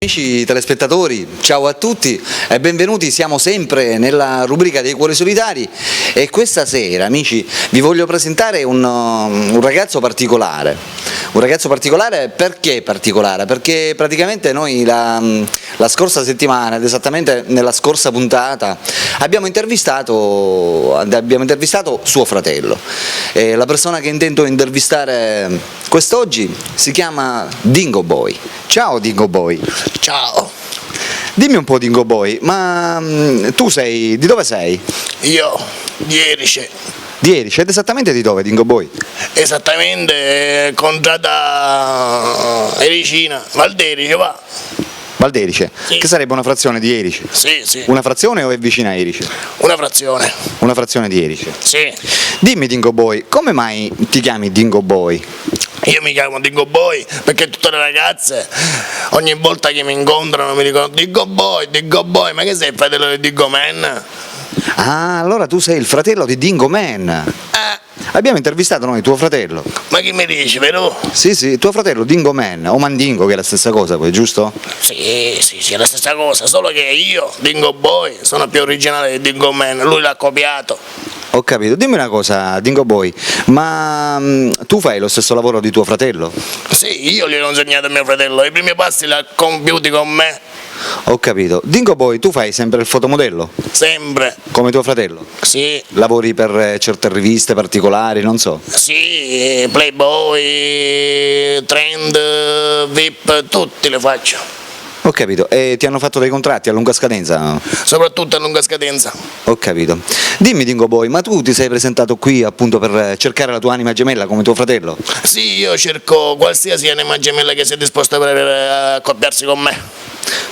Amici telespettatori, ciao a tutti e benvenuti, siamo sempre nella rubrica dei cuori solitari e questa sera, amici, vi voglio presentare un ragazzo particolare. Un ragazzo particolare perché particolare? Perché praticamente noi la scorsa settimana, ed esattamente nella scorsa puntata, abbiamo intervistato suo fratello. La persona che intendo intervistare quest'oggi si chiama Dingo Boy. Ciao Dingo Boy. Ciao, Dimmi un po' Dingo Boy, ma tu sei, di dove sei? io di Erice, Di Erice, ed esattamente di dove Dingo Boy? esattamente contrada Ericina, Valderice va. Valderice, Sì. che sarebbe una frazione di Erice? Sì, Una frazione o è vicina a Erice? una frazione, Una frazione di Erice. sì. Dimmi Dingo Boy, come mai ti chiami Dingo Boy? Io mi chiamo Dingo Boy perché tutte le ragazze ogni volta che mi incontrano mi dicono Dingo Boy, ma che sei il fratello di Dingo Man? Ah, allora tu sei il fratello di Dingo Man. Abbiamo intervistato noi tuo fratello. Ma chi mi dici, vero? Sì, tuo fratello Dingo Man, o Mandingo, che è la stessa cosa poi, giusto? Sì, è la stessa cosa, solo che io, Dingo Boy, sono più originale di Dingo Man, lui l'ha copiato. Ho capito. Dimmi una cosa, Dingo Boy, ma tu fai lo stesso lavoro di tuo fratello? Sì, io gli ho insegnato a mio fratello, i primi passi li ha compiuti con me, Ho capito. Dingo Boy, tu fai sempre il fotomodello, sempre. come tuo fratello? Sì, Lavori per certe riviste particolari, non so. sì, Playboy, Trend, VIP, tutti le faccio, Ho capito. E ti hanno fatto dei contratti a lunga scadenza? soprattutto a lunga scadenza. Ho capito. Dimmi Dingo Boy, ma tu ti sei presentato qui appunto per cercare la tua anima gemella come tuo fratello? Sì, io cerco qualsiasi anima gemella che sia disposta per accoppiarsi con me.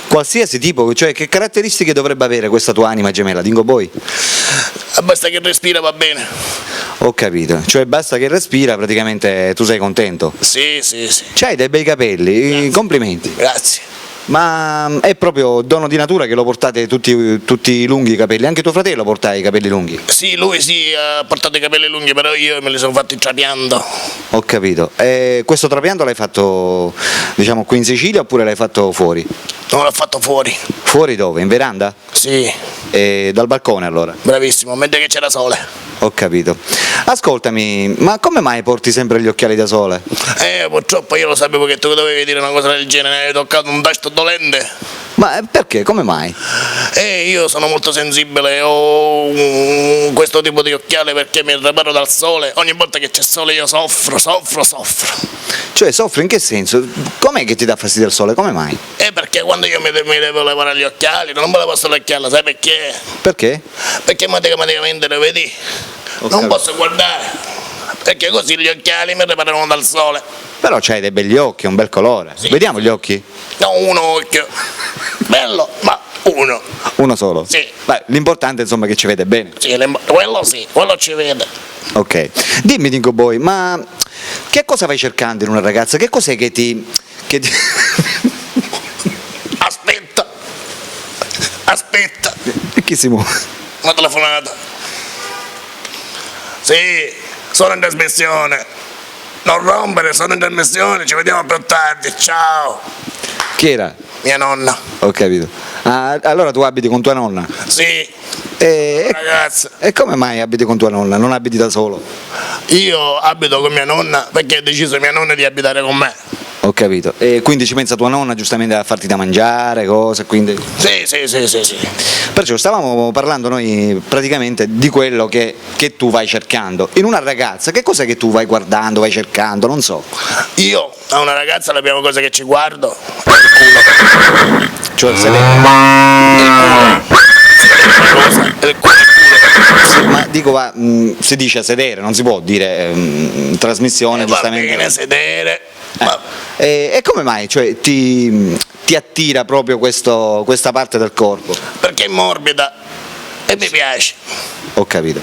Qualsiasi tipo, cioè che caratteristiche dovrebbe avere questa tua anima gemella, Dingo Boy? Basta che respira, va bene. Ho capito, cioè basta che respira, praticamente tu sei contento. Sì. C'hai dei bei capelli, Grazie. complimenti. Grazie. Ma è proprio dono di natura che lo portate tutti lunghi i capelli, anche tuo fratello porta i capelli lunghi. Sì, lui sì, ha portato i capelli lunghi, però io me li sono fatti trapiando. Ho capito. E questo trapianto l'hai fatto, diciamo, qui in Sicilia oppure l'hai fatto fuori? Non l'ho fatto fuori. Fuori dove? In veranda? Sì, E dal balcone allora? bravissimo, mentre che c'era sole. Ho capito. Ascoltami, ma come mai porti sempre gli occhiali da sole? Purtroppo io lo sapevo che tu dovevi dire una cosa del genere, hai toccato un tasto dolente. Ma perché? Come mai? Io sono molto sensibile, ho questo tipo di occhiale perché mi reparo dal sole. Ogni volta che c'è sole io soffro. Cioè, soffri in che senso? Com'è che ti dà fastidio il sole? Come mai? Perché quando io mi devo levare gli occhiali non me la posso lecchiare, sai perché? Perché? Perché matematicamente lo vedi, non capito. posso guardare, perché così gli occhiali mi reparano dal sole. Però c'hai dei begli occhi, un bel colore. Sì. Vediamo gli occhi? No, uno occhio, bello, ma uno. Uno solo? Sì. Beh, l'importante insomma è che ci vede bene. Sì, quello ci vede. Ok. Dimmi Dingo Boy, ma che cosa vai cercando in una ragazza? Che cos'è che ti... Aspetta, Chi si muove? una telefonata. Sì, sono in trasmissione. Non rompere, sono in trasmissione, ci vediamo più tardi, ciao. Chi era? Mia nonna. Ho capito. Ah, allora tu abiti con tua nonna? Sì, E ragazza, come mai abiti con tua nonna? Non abiti da solo? io abito con mia nonna perché ha deciso mia nonna di abitare con me. Ho capito. E quindi ci pensa tua nonna giustamente a farti da mangiare, cose, quindi... Sì. Perciò stavamo parlando noi praticamente di quello che tu vai cercando. In una ragazza, che cos'è che tu vai guardando, vai cercando? Non so. Io a una ragazza la prima cosa che ci guardo Cioè, se è il culo. ma dico, si dice sedere, non si può dire in trasmissione, Va giustamente. bene sedere. Ma E come mai? Cioè, ti attira proprio questa parte del corpo? perché è morbida e mi piace. Ho capito.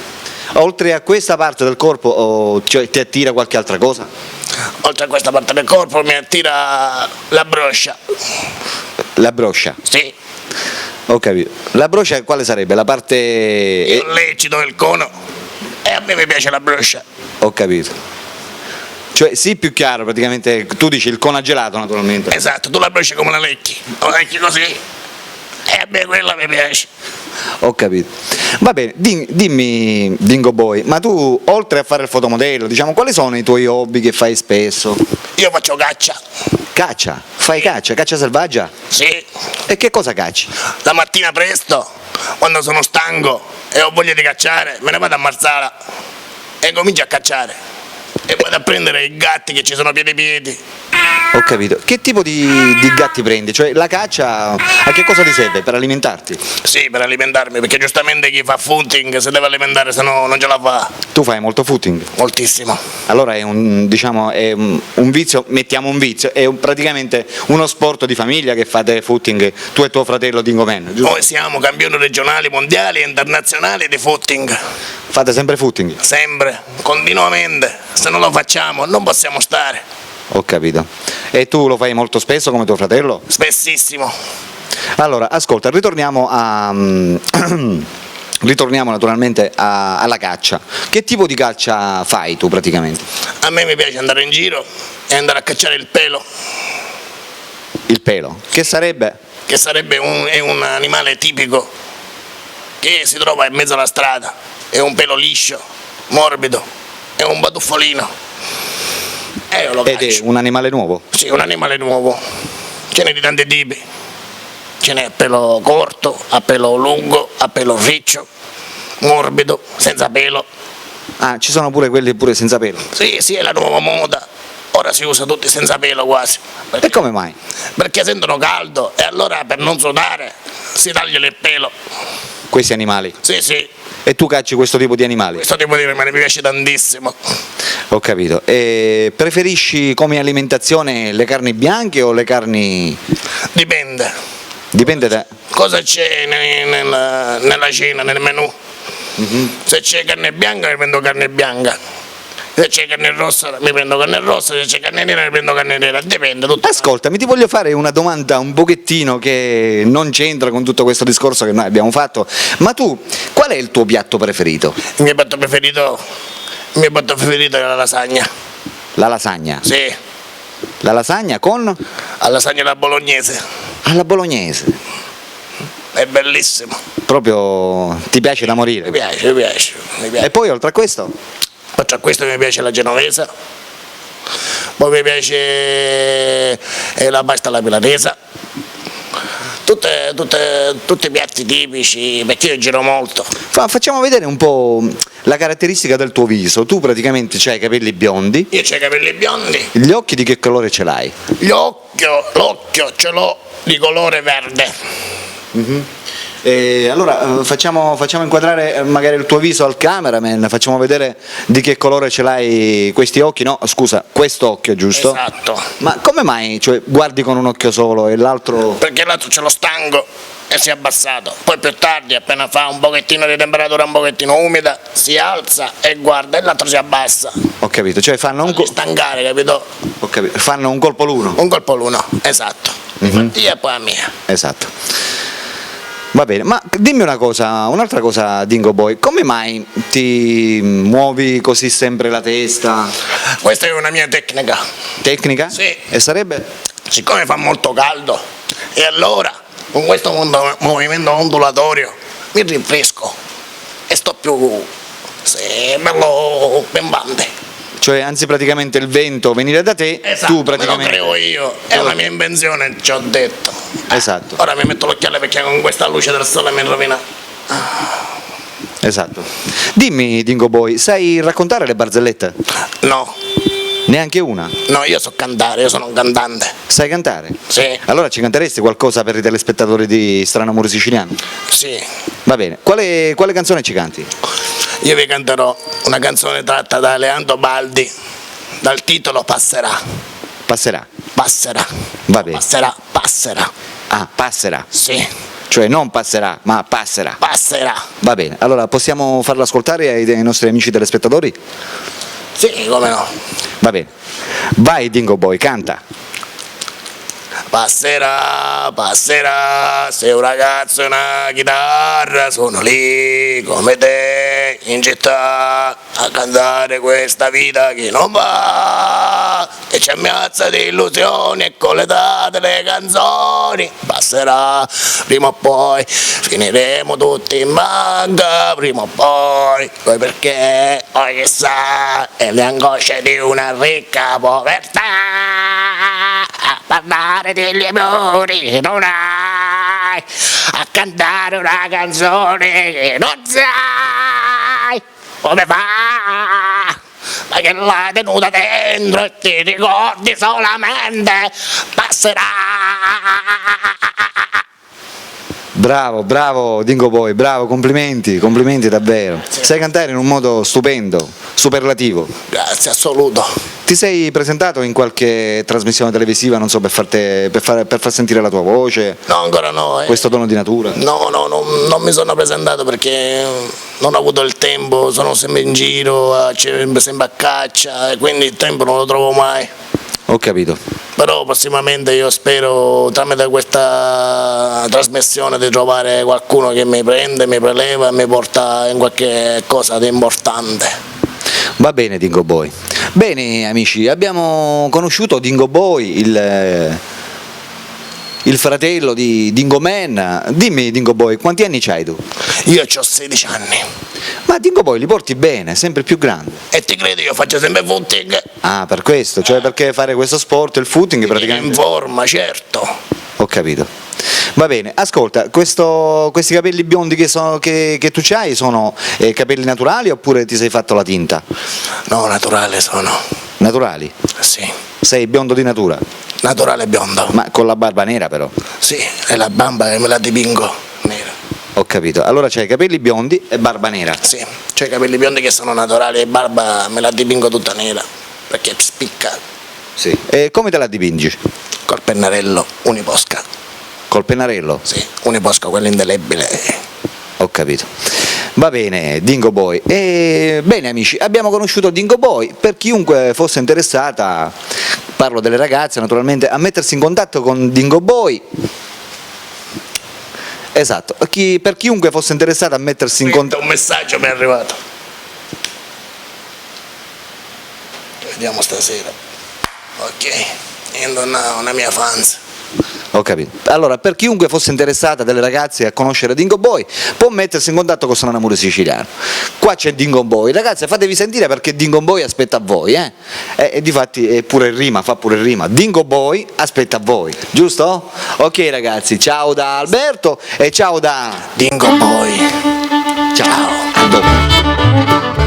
Oltre a questa parte del corpo, cioè, ti attira qualche altra cosa? Oltre a questa parte del corpo mi attira la broscia. La broscia. Sì, Ho capito. La broscia quale sarebbe? La parte... il lecito, il cono. E a me mi piace la broscia. Ho capito. Cioè, sì, più chiaro, praticamente, tu dici il conagelato naturalmente. Esatto, tu la bruci come la lecchi così. E a me quella mi piace. Ho capito. Va bene, dimmi Dingo Boy, ma tu oltre a fare il fotomodello, diciamo, quali sono i tuoi hobby che fai spesso? Io faccio caccia. Caccia? Fai caccia? Caccia selvaggia? Sì. E che cosa cacci? La mattina presto, quando sono stanco e ho voglia di cacciare, me ne vado a Marsala e comincio a cacciare. E vado a prendere i gatti che ci sono piedi. Ho capito. Che tipo di gatti prendi? Cioè la caccia a che cosa ti serve? Per alimentarti? Sì, per alimentarmi, perché giustamente chi fa footing se deve alimentare, se no non ce la fa. Tu fai molto footing? Moltissimo. Allora è un, diciamo, è un vizio, mettiamo un vizio, è praticamente uno sport di famiglia che fate footing, tu e tuo fratello Dingo Man, giusto? Noi siamo campioni regionali, mondiali e internazionali di footing. Fate sempre footing? Sempre, continuamente. Se non lo facciamo non possiamo stare. Ho capito. E tu lo fai molto spesso come tuo fratello? Spessissimo. Allora, ascolta, ritorniamo ritorniamo naturalmente alla caccia. Che tipo di caccia fai tu praticamente? A me mi piace andare in giro e andare a cacciare il pelo, Il pelo? Che sarebbe? che sarebbe è un animale tipico che si trova in mezzo alla strada. È un pelo liscio, morbido, è un batuffolino. E io lo Ed è caccio. un animale nuovo? Sì, un animale nuovo. Ce n'è di tanti tipi. Ce n'è a pelo corto, a pelo lungo, a pelo riccio, morbido, senza pelo. Ah, ci sono pure quelli pure senza pelo. Sì, sì, è la nuova moda. Ora si usa tutti senza pelo quasi. E come mai? Perché sentono caldo e allora per non sudare si tagliano il pelo. Questi animali? Sì, sì, E tu cacci questo tipo di animali? questo tipo di animale mi piace tantissimo. Ho capito. E preferisci come alimentazione le carni bianche o le carni... Dipende. Dipende da... Cosa c'è nella cena, nel menù. Se c'è carne bianca mi prendo carne bianca. Se c'è carne rossa mi prendo carne rossa, se c'è carne nera mi prendo carne nera, dipende tutto. Ascoltami, ti voglio fare una domanda un pochettino che non c'entra con tutto questo discorso che noi abbiamo fatto, ma tu, qual è il tuo piatto preferito? Il mio piatto preferito è la lasagna. La lasagna? Sì, La lasagna con? la lasagna alla bolognese. Alla bolognese. È bellissimo. Proprio ti piace da Mi morire. piace, mi piace, mi piace. E poi oltre a questo? Oltre a questo mi piace la genovese, poi mi piace la pasta alla milanese, tutti i piatti tipici, perché io giro molto. Facciamo vedere un po' la caratteristica del tuo viso. Tu praticamente hai i capelli biondi, Io ho i capelli biondi, gli occhi di che colore ce l'hai? l'occhio ce l'ho di colore verde. Allora facciamo inquadrare magari il tuo viso al cameraman, facciamo vedere di che colore ce l'hai questi occhi, no? Scusa, quest'occhio, giusto? Esatto, Ma come mai, cioè, guardi con un occhio solo e l'altro... perché l'altro ce l'ho stanco e si è abbassato, poi più tardi appena fa un pochettino di temperatura un pochettino umida si alza e guarda e l'altro si abbassa. Ho capito, cioè fanno un, Non stancare, capito? ho capito, fanno un colpo l'uno. Un colpo l'uno, esatto. Infatti e poi a mia. Esatto. Va bene, ma dimmi una cosa, un'altra cosa Dingo Boy, come mai ti muovi così sempre la testa? Questa è una mia tecnica. Tecnica? Sì. E sarebbe? Siccome fa molto caldo e allora con questo movimento ondulatorio mi rinfresco e sto più bello pimpante. Cioè, anzi praticamente il vento venire da te, Esatto, tu praticamente... me lo creo io, è una mia invenzione, ci ho detto. Esatto, Ora mi metto l'occhiale perché con questa luce del sole mi rovina. esatto. Dimmi Dingo Boy, sai raccontare le barzellette? No, Neanche una? no, io so cantare, io sono un cantante. Sai cantare? Sì, Allora ci canteresti qualcosa per i telespettatori di Strano Amore Siciliano? sì. Va bene, quale canzone ci canti? Io vi canterò una canzone tratta da Leandro Baldi dal titolo Passerà. Passerà? Passerà. Va bene. Passerà. Ah, passerà. Sì, Cioè non passerà, ma passerà. passerà. Va bene, allora possiamo farlo ascoltare ai nostri amici telespettatori? Sì, come no. Va bene. Vai Dingo Boy, canta. Passerà, passerà, sei un ragazzo e una chitarra, sono lì come te. in città a cantare questa vita che non va, e ci ammazza di illusioni e con l'età delle canzoni passerà, prima o poi finiremo tutti in banca, prima o poi perché poi chissà, e le angosce di una ricca povertà, a parlare degli amori che non hai, a cantare una canzone che non sai come fa, ma che l'hai tenuta dentro e ti ricordi solamente passerà. Bravo, bravo Dingo Boy, bravo, complimenti davvero. Sì. Sai cantare in un modo stupendo, superlativo. Grazie, assoluto. Ti sei presentato in qualche trasmissione televisiva, non so, per far sentire la tua voce, No, ancora no. questo dono di natura? No, non mi sono presentato perché non ho avuto il tempo, sono sempre in giro, sempre a caccia, e quindi il tempo non lo trovo mai. Ho capito. Però prossimamente io spero tramite questa trasmissione di trovare qualcuno che mi prende, mi preleva e mi porta in qualche cosa di importante. Va bene Dingo Boy. Bene amici, abbiamo conosciuto Dingo Boy, il fratello di Dingo Man. Dimmi Dingo Boy, quanti anni c'hai tu? Io ho 16 anni Ma Dingo Boy li porti bene, sempre più grandi. e ti credo, io faccio sempre footing. Ah, per questo, cioè perché fare questo sport, il footing In praticamente... forma, certo. Ho capito. Va bene, ascolta, questi capelli biondi che tu c'hai sono capelli naturali oppure ti sei fatto la tinta? No, naturale sono. Naturali? Sì, Sei biondo di natura? naturale biondo. Ma con la barba nera però. Sì, e la bamba me la dipingo nera. Ho capito. Allora c'hai capelli biondi e barba nera. Sì, c'ho i capelli biondi che sono naturali e barba me la dipingo tutta nera perché spicca. Sì. E come te la dipingi? Col pennarello uniposca. Col pennarello? Sì, uniposca, quello indelebile. Ho capito. Va bene, Dingo Boy. Bene amici, abbiamo conosciuto Dingo Boy. Per chiunque fosse interessata, parlo delle ragazze naturalmente, a mettersi in contatto con Dingo Boy. Esatto, per chiunque fosse interessato a mettersi in contatto... Un messaggio mi è arrivato. Vediamo stasera. Ok, entro una mia fans. Ho capito. Allora, per chiunque fosse interessata delle ragazze a conoscere Dingo Boy, può mettersi in contatto con Sono Amore Siciliano. Qua c'è Dingo Boy. Ragazze, fatevi sentire perché Dingo Boy aspetta a voi, E difatti è pure il rima, fa pure il rima. Dingo Boy aspetta a voi, giusto? Ok ragazzi, ciao da Alberto e ciao da Dingo Boy. ciao. A dopo.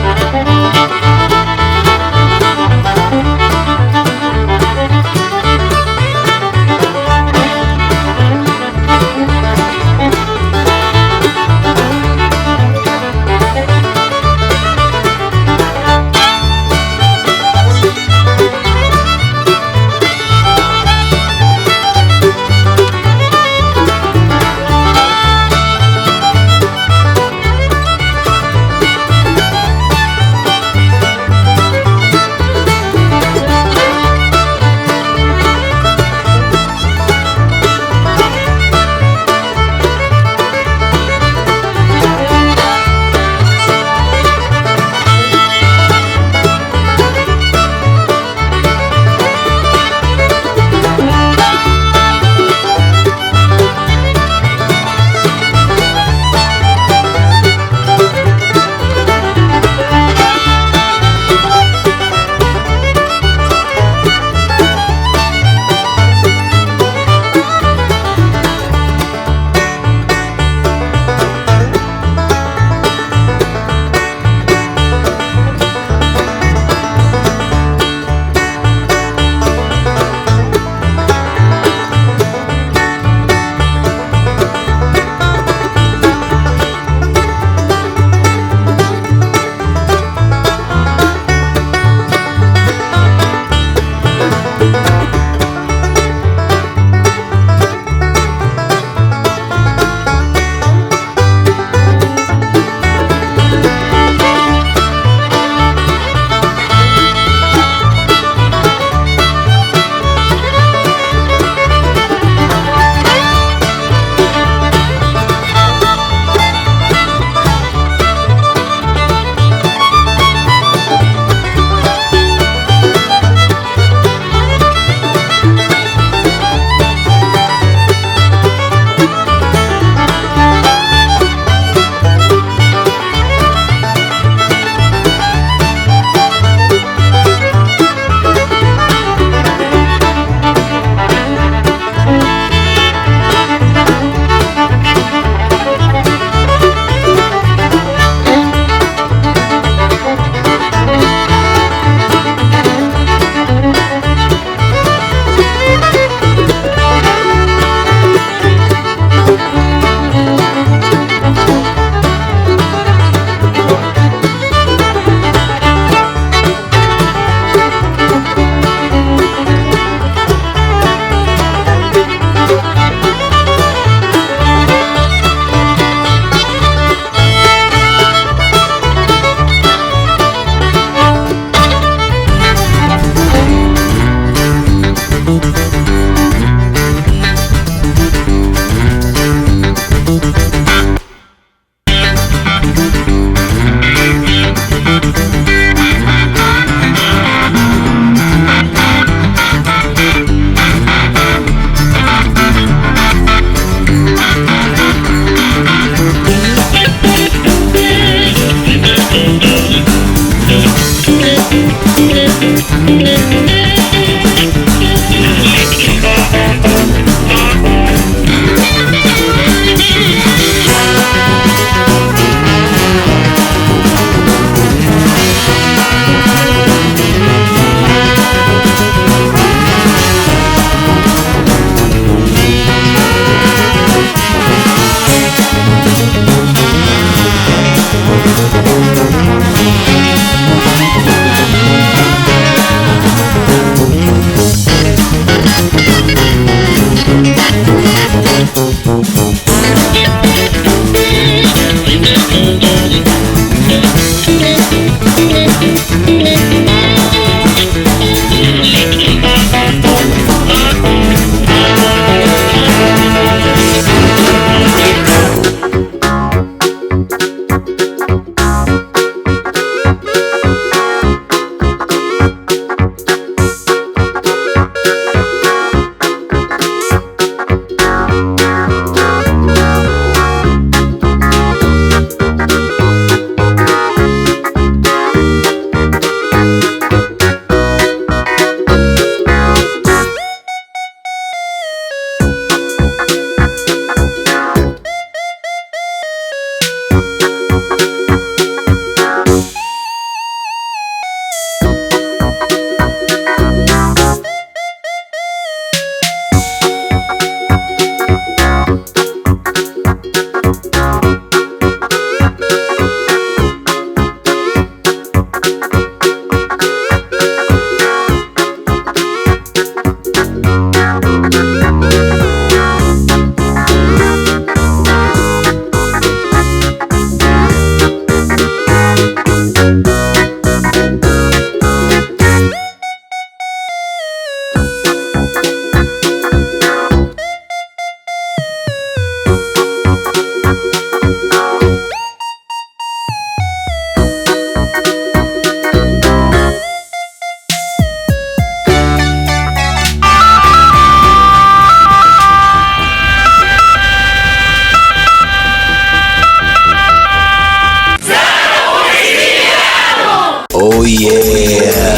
Oh yeah!